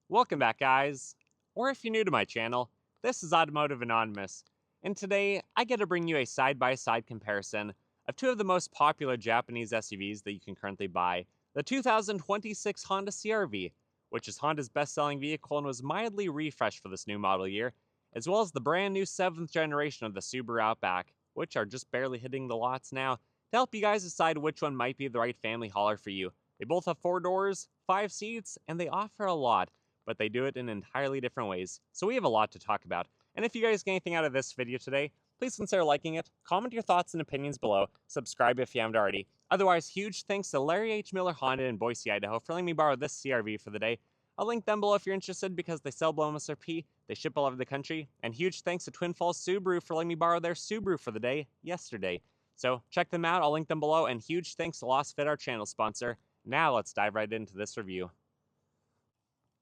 Welcome back, guys. Or if you're new to my channel, this is Automotive Anonymous, and today I get to bring you a side-by-side comparison of two of the most popular Japanese SUVs that you can currently buy, the 2026 Honda CR-V, which is Honda's best-selling vehicle and was mildly refreshed for this new model year, as well as the brand new 7th generation of the Subaru Outback, which are just barely hitting the lots now, to help you guys decide which one might be the right family hauler for you. They both have 4 doors, 5 seats, and they offer a lot, but they do it in entirely different ways. So we have a lot to talk about. And if you guys get anything out of this video today, please consider liking it, comment your thoughts and opinions below, subscribe if you haven't already. Otherwise, huge thanks to Larry H. Miller Honda in Boise, Idaho for letting me borrow this CR-V for the day. I'll link them below if you're interested because they sell below MSRP, they ship all over the country, and huge thanks to Twin Falls Subaru for letting me borrow their Subaru for the day yesterday. So check them out, I'll link them below, and huge thanks to Lasfit, our channel sponsor. Now let's dive right into this review.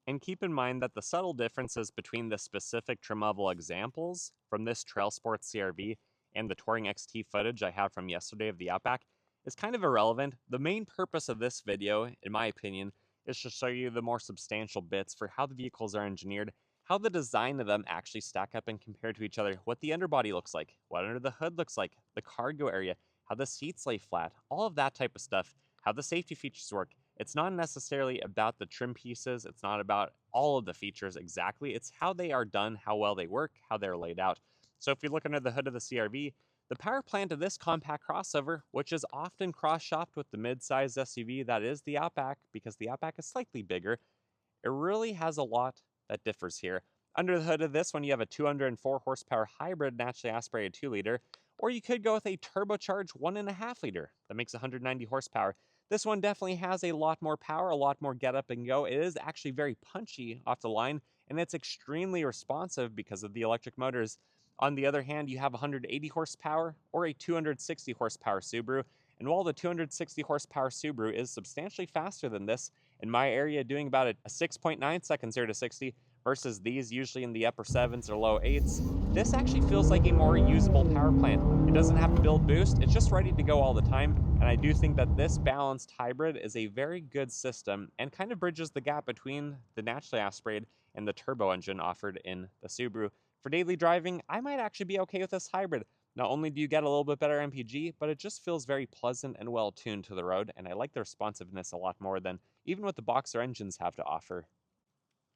And keep in mind that the subtle differences between the specific trim level examples from this TrailSport CR-V and the Touring XT footage I have from yesterday of the Outback is kind of irrelevant. The main purpose of this video, in my opinion, is to show you the more substantial bits for how the vehicles are engineered, how the design of them actually stack up and compare to each other, what the underbody looks like, what under the hood looks like, the cargo area, how the seats lay flat, all of that type of stuff, how the safety features work. It's not necessarily about the trim pieces, it's not about all of the features exactly, it's how they are done, how well they work, how they're laid out. So if you look under the hood of the CR-V, the power plant of this compact crossover, which is often cross-shopped with the mid-sized SUV that is the Outback, because the Outback is slightly bigger, it really has a lot that differs here. Under the hood of this one, you have a 204 horsepower hybrid naturally aspirated 2-liter, or you could go with a turbocharged 1.5-liter that makes 190 horsepower. This one definitely has a lot more power, a lot more get up and go. It is actually very punchy off the line, and it's extremely responsive because of the electric motors. On the other hand, you have 180 horsepower or a 260 horsepower Subaru, and while the 260 horsepower Subaru is substantially faster than this, in my area doing about a 6.9 seconds 0 to 60, versus these usually in the upper 7s or low 8s, this actually feels like a more usable power plant. It doesn't have to build boost, it's just ready to go all the time, and I do think that this balanced hybrid is a very good system and kind of bridges the gap between the naturally aspirated and the turbo engine offered in the Subaru. For daily driving, I might actually be okay with this hybrid. Not only do you get a little bit better MPG, but it just feels very pleasant and well tuned to the road, and I like the responsiveness a lot more than even what the boxer engines have to offer.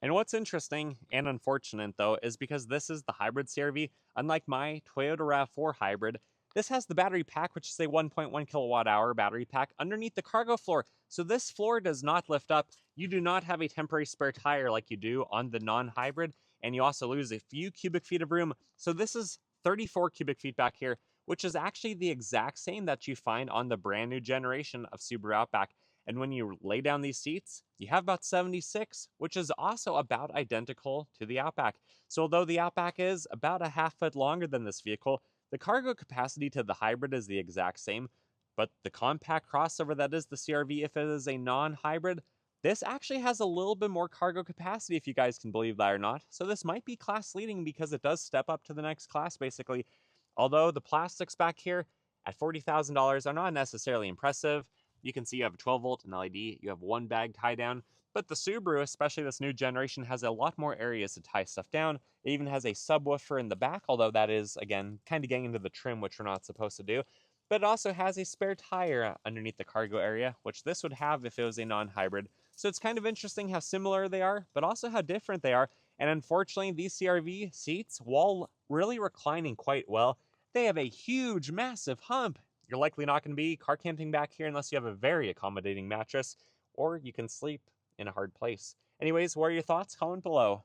And what's interesting and unfortunate though is because this is the hybrid CR-V, unlike my Toyota RAV4 hybrid, this has the battery pack, which is a 1.1 kilowatt hour battery pack underneath the cargo floor. So this floor does not lift up. You do not have a temporary spare tire like you do on the non-hybrid, and you also lose a few cubic feet of room. So this is 34 cubic feet back here, which is actually the exact same that you find on the brand new generation of Subaru Outback. And when you lay down these seats, you have about 76, which is also about identical to the Outback. So although the Outback is about a half foot longer than this vehicle, the cargo capacity to the hybrid is the exact same, but the compact crossover that is the CR-V, if it is a non-hybrid, this actually has a little bit more cargo capacity, if you guys can believe that or not. So this might be class leading because it does step up to the next class, basically. Although the plastics back here at $40,000 are not necessarily impressive. You can see you have a 12-volt and LED, you have one bag tie down, but the Subaru, especially this new generation, has a lot more areas to tie stuff down. It even has a subwoofer in the back, although that is, again, kind of getting into the trim, which we're not supposed to do. But it also has a spare tire underneath the cargo area, which this would have if it was a non-hybrid. So it's kind of interesting how similar they are, but also how different they are. And unfortunately, these CR-V seats, while really reclining quite well, they have a huge, massive hump. You're likely not going to be car camping back here unless you have a very accommodating mattress, or you can sleep in a hard place. Anyways, what are your thoughts? Comment below.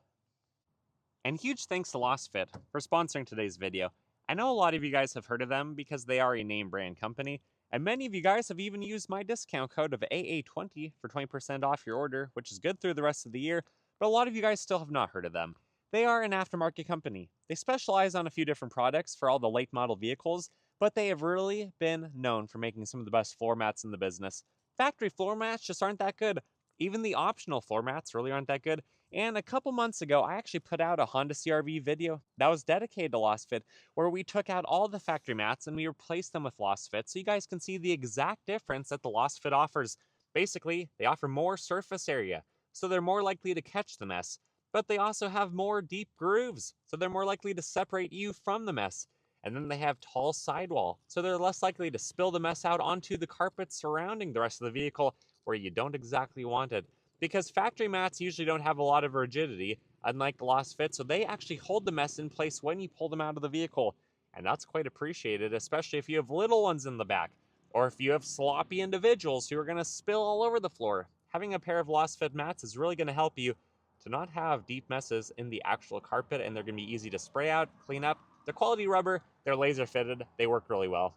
And huge thanks to Lasfit for sponsoring today's video. I know a lot of you guys have heard of them because they are a name brand company, and many of you guys have even used my discount code of AA20 for 20% off your order, which is good through the rest of the year, but a lot of you guys still have not heard of them. They are an aftermarket company. They specialize on a few different products for all the late model vehicles, but they have really been known for making some of the best floor mats in the business. Factory floor mats just aren't that good. Even the optional floor mats really aren't that good. And a couple months ago, I actually put out a Honda CR-V video that was dedicated to Lasfit, where we took out all the factory mats and we replaced them with Lasfit, so you guys can see the exact difference that the Lasfit offers. Basically, they offer more surface area. so they're more likely to catch the mess. But they also have more deep grooves, so they're more likely to separate you from the mess. And then they have tall sidewall, so they're less likely to spill the mess out onto the carpet surrounding the rest of the vehicle where you don't exactly want it. Because factory mats usually don't have a lot of rigidity, unlike the Lasfit, so they actually hold the mess in place when you pull them out of the vehicle. And that's quite appreciated, especially if you have little ones in the back, or if you have sloppy individuals who are going to spill all over the floor. Having a pair of Lasfit mats is really going to help you to not have deep messes in the actual carpet, and they're going to be easy to spray out, clean up. They're quality rubber, they're laser fitted, they work really well.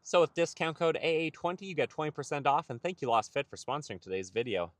So with discount code AA20, you get 20% off, and thank you Lasfit for sponsoring today's video.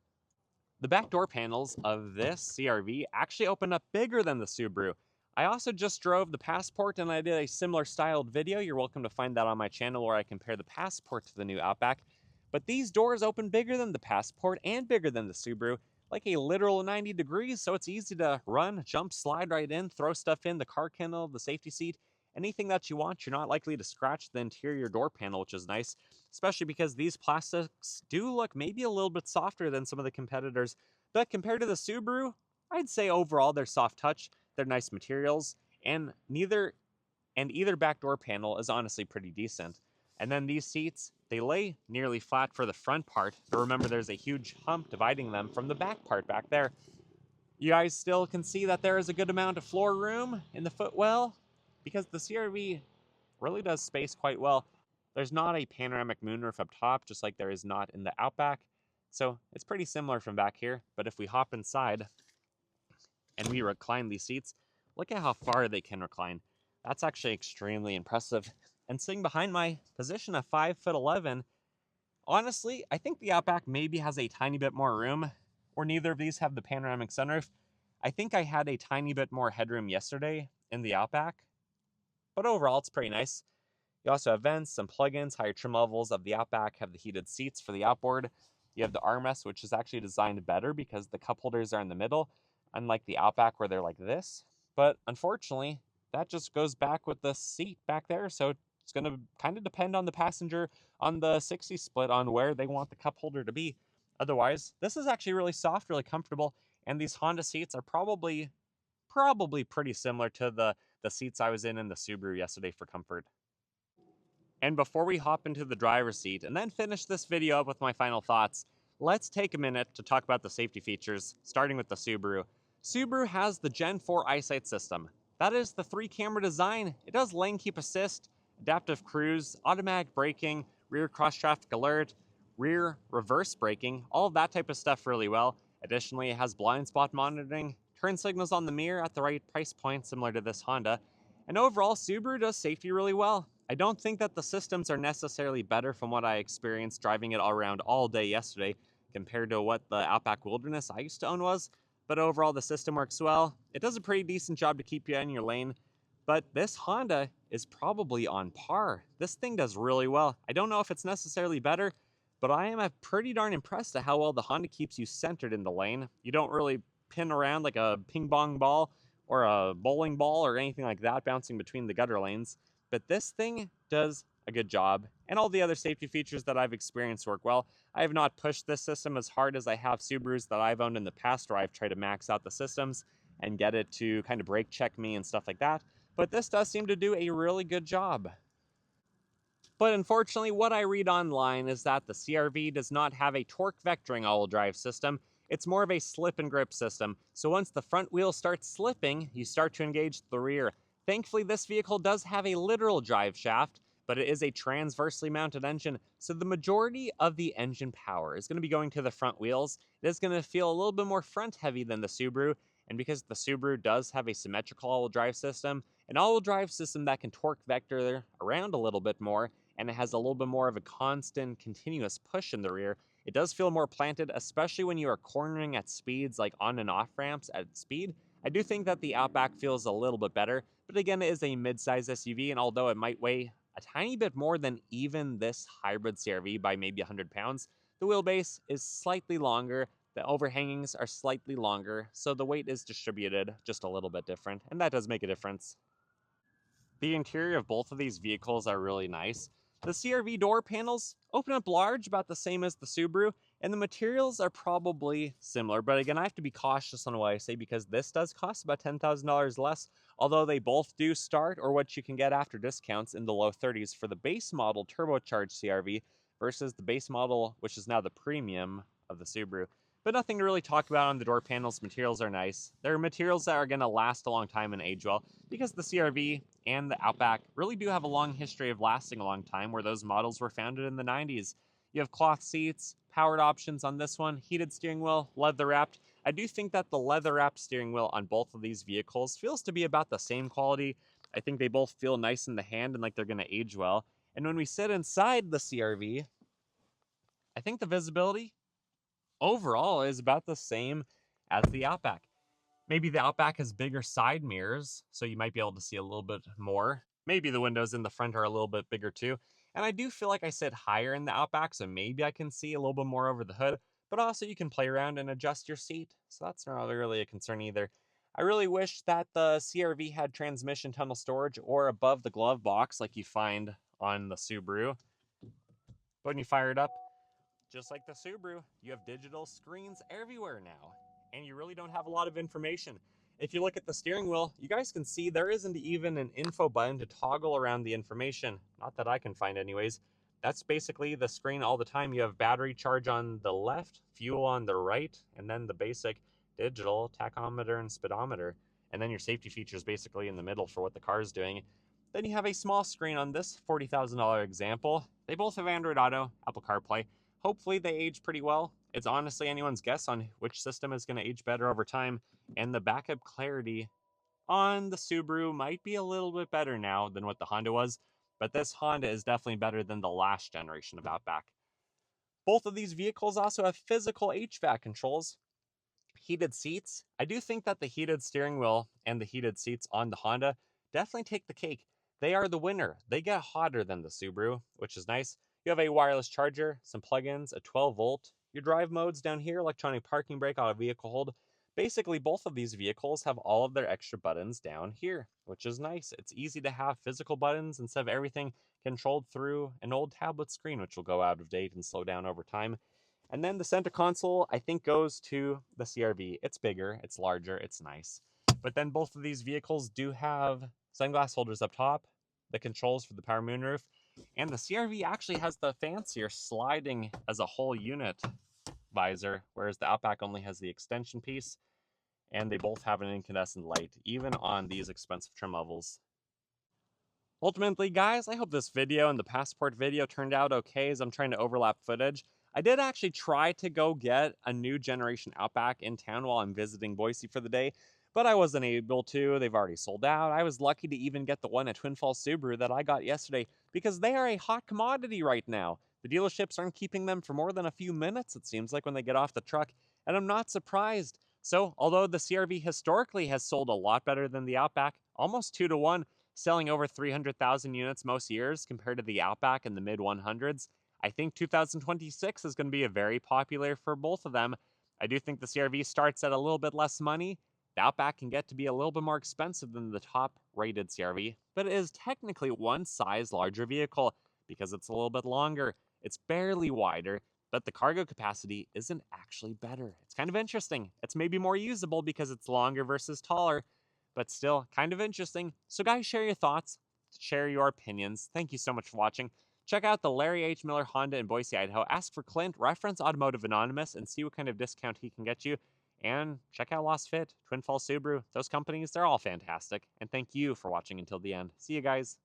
The back door panels of this CR-V actually open up bigger than the Subaru. I also just drove the Passport and I did a similar styled video. You're welcome to find that on my channel where I compare the Passport to the new Outback. But these doors open bigger than the Passport and bigger than the Subaru, like a literal 90 degrees, so it's easy to run, jump, slide right in, throw stuff in, the car kennel, the safety seat, anything that you want. You're not likely to scratch the interior door panel, which is nice, especially because these plastics do look maybe a little bit softer than some of the competitors. But compared to the Subaru, I'd say overall they're soft touch, they're nice materials, and either back door panel is honestly pretty decent. And then these seats, they lay nearly flat for the front part, but remember there's a huge hump dividing them from the back part back there. You guys still can see that there is a good amount of floor room in the footwell, because the CR-V really does space quite well. There's not a panoramic moonroof up top, just like there is not in the Outback, so it's pretty similar from back here. But if we hop inside and we recline these seats, look at how far they can recline. That's actually extremely impressive. And sitting behind my position of 5'11", honestly, I think the Outback maybe has a tiny bit more room, or neither of these have the panoramic sunroof. I think I had a tiny bit more headroom yesterday in the Outback, but overall it's pretty nice. You also have vents, some plugins, higher trim levels of the Outback have the heated seats for the outboard. You have the armrest, which is actually designed better because the cup holders are in the middle, unlike the Outback where they're like this. But unfortunately, that just goes back with the seat back there, so it's going to kind of depend on the passenger on the 60 split on where they want the cup holder to be. Otherwise, this is actually really soft, really comfortable, and these Honda seats are probably pretty similar to the seats I was in the Subaru yesterday for comfort. And before we hop into the driver's seat and then finish this video up with my final thoughts, let's take a minute to talk about the safety features, starting with the Subaru. Subaru has the Gen 4 eyesight system. That is the 3-camera design. It does lane keep assist, adaptive cruise, automatic braking, rear cross-traffic alert, rear reverse braking, all of that type of stuff really well. Additionally, it has blind spot monitoring, turn signals on the mirror at the right price point, similar to this Honda. And overall, Subaru does safety really well. I don't think that the systems are necessarily better from what I experienced driving it all around all day yesterday compared to what the Outback Wilderness I used to own was, but overall the system works well. It does a pretty decent job to keep you in your lane, but this Honda is probably on par. This thing does really well. I don't know if it's necessarily better, but I am pretty darn impressed at how well the Honda keeps you centered in the lane. You don't really pin around like a ping pong ball or a bowling ball or anything like that bouncing between the gutter lanes. But this thing does a good job, and all the other safety features that I've experienced work well. I have not pushed this system as hard as I have Subarus that I've owned in the past, where I've tried to max out the systems and get it to kind of brake check me and stuff like that. But this does seem to do a really good job. But unfortunately, what I read online is that the CR-V does not have a torque vectoring all-wheel drive system. It's more of a slip and grip system. So once the front wheel starts slipping, you start to engage the rear. Thankfully, this vehicle does have a literal drive shaft, but it is a transversely mounted engine, so the majority of the engine power is going to be going to the front wheels. It is going to feel a little bit more front-heavy than the Subaru, and because the Subaru does have a symmetrical all-wheel drive system, an all-wheel drive system that can torque vector around a little bit more, and it has a little bit more of a constant, continuous push in the rear, it does feel more planted, especially when you are cornering at speeds like on and off ramps at speed. I do think that the Outback feels a little bit better, but again, it is a mid-size SUV, and although it might weigh a tiny bit more than even this hybrid CR-V by maybe 100 pounds, the wheelbase is slightly longer, the overhangings are slightly longer, so the weight is distributed just a little bit different, and that does make a difference. The interior of both of these vehicles are really nice. The CR-V door panels open up large, about the same as the Subaru, And the materials are probably similar, but again, I have to be cautious on what I say because this does cost about $10,000 less, although they both do start, or what you can get after discounts, in the low 30s for the base model turbocharged CR-V versus the base model, which is now the premium of the Subaru. But nothing to really talk about on the door panels. Materials are nice. They're materials that are going to last a long time and age well because the CR-V and the Outback really do have a long history of lasting a long time, where those models were founded in the 90s. You have cloth seats, powered options on this one, heated steering wheel, leather wrapped. I do think that the leather wrapped steering wheel on both of these vehicles feels to be about the same quality. I think they both feel nice in the hand and like they're going to age well. And when we sit inside the CR-V, I think the visibility overall is about the same as the Outback. Maybe the Outback has bigger side mirrors, so you might be able to see a little bit more. Maybe the windows in the front are a little bit bigger too. And I do feel like I sit higher in the Outback, so maybe I can see a little bit more over the hood. But also you can play around and adjust your seat, so that's not really a concern either. I really wish that the CR-V had transmission tunnel storage or above the glove box like you find on the Subaru. But when you fire it up, just like the Subaru, you have digital screens everywhere now, and you really don't have a lot of information. If you look at the steering wheel, you guys can see there isn't even an info button to toggle around the information. Not that I can find anyways. That's basically the screen all the time. You have battery charge on the left, fuel on the right, and then the basic digital tachometer and speedometer. And then your safety features basically in the middle for what the car is doing. Then you have a small screen on this $40,000 example. They both have Android Auto, Apple CarPlay. Hopefully they age pretty well. It's honestly anyone's guess on which system is going to age better over time, and the backup clarity on the Subaru might be a little bit better now than what the Honda was, but this Honda is definitely better than the last generation of Outback. Both of these vehicles also have physical HVAC controls, heated seats. I do think that the heated steering wheel and the heated seats on the Honda definitely take the cake. They are the winner. They get hotter than the Subaru, which is nice. You have a wireless charger, some plugins, a 12-volt. Your drive modes down here, electronic parking brake, auto vehicle hold. Basically, both of these vehicles have all of their extra buttons down here, which is nice. It's easy to have physical buttons instead of everything controlled through an old tablet screen, which will go out of date and slow down over time. And then the center console, I think, goes to the CR-V. It's bigger, it's larger, it's nice. But then both of these vehicles do have sunglass holders up top, the controls for the power moonroof, and the CR-V actually has the fancier sliding as a whole unit visor, whereas the Outback only has the extension piece, and they both have an incandescent light, even on these expensive trim levels. Ultimately, guys, I hope this video and the Passport video turned out okay as I'm trying to overlap footage. I did actually try to go get a new generation Outback in town while I'm visiting Boise for the day, but I wasn't able to. They've already sold out. I was lucky to even get the one at Twin Falls Subaru that I got yesterday because they are a hot commodity right now. The dealerships aren't keeping them for more than a few minutes, it seems like, when they get off the truck, and I'm not surprised. So, although the CR-V historically has sold a lot better than the Outback, almost 2 to 1, selling over 300,000 units most years compared to the Outback in the mid 100s, I think 2026 is going to be a very popular for both of them. I do think the CR-V starts at a little bit less money. The Outback can get to be a little bit more expensive than the top rated CR-V, but it is technically one size larger vehicle because it's a little bit longer. It's barely wider, but the cargo capacity isn't actually better. It's kind of interesting. It's maybe more usable because it's longer versus taller, but still kind of interesting. So guys, share your thoughts, share your opinions. Thank you so much for watching. Check out the Larry H. Miller Honda in Boise, Idaho. Ask for Clint, reference Automotive Anonymous, and see what kind of discount he can get you. And check out Lasfit, Twin Falls Subaru. Those companies, they're all fantastic. And thank you for watching until the end. See you guys.